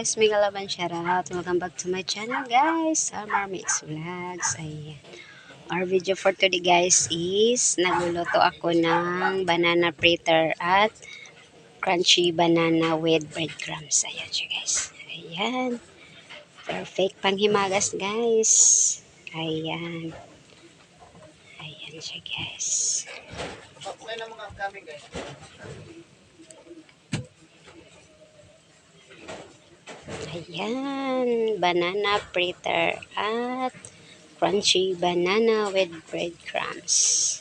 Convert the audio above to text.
guys, Mega Laban shoutout. Welcome back to my channel guys, Summer Mix Vlogs. Ayan. Our video for today guys is nagluluto ako ng banana fritter at crunchy banana with breadcrumbs. Ayan siya guys. Ayan. Perfect panghimagas guys. Ayan. Ayan siya guys. Okay na mga kami guys. Ayan. Banana fritter at crunchy banana with breadcrumbs.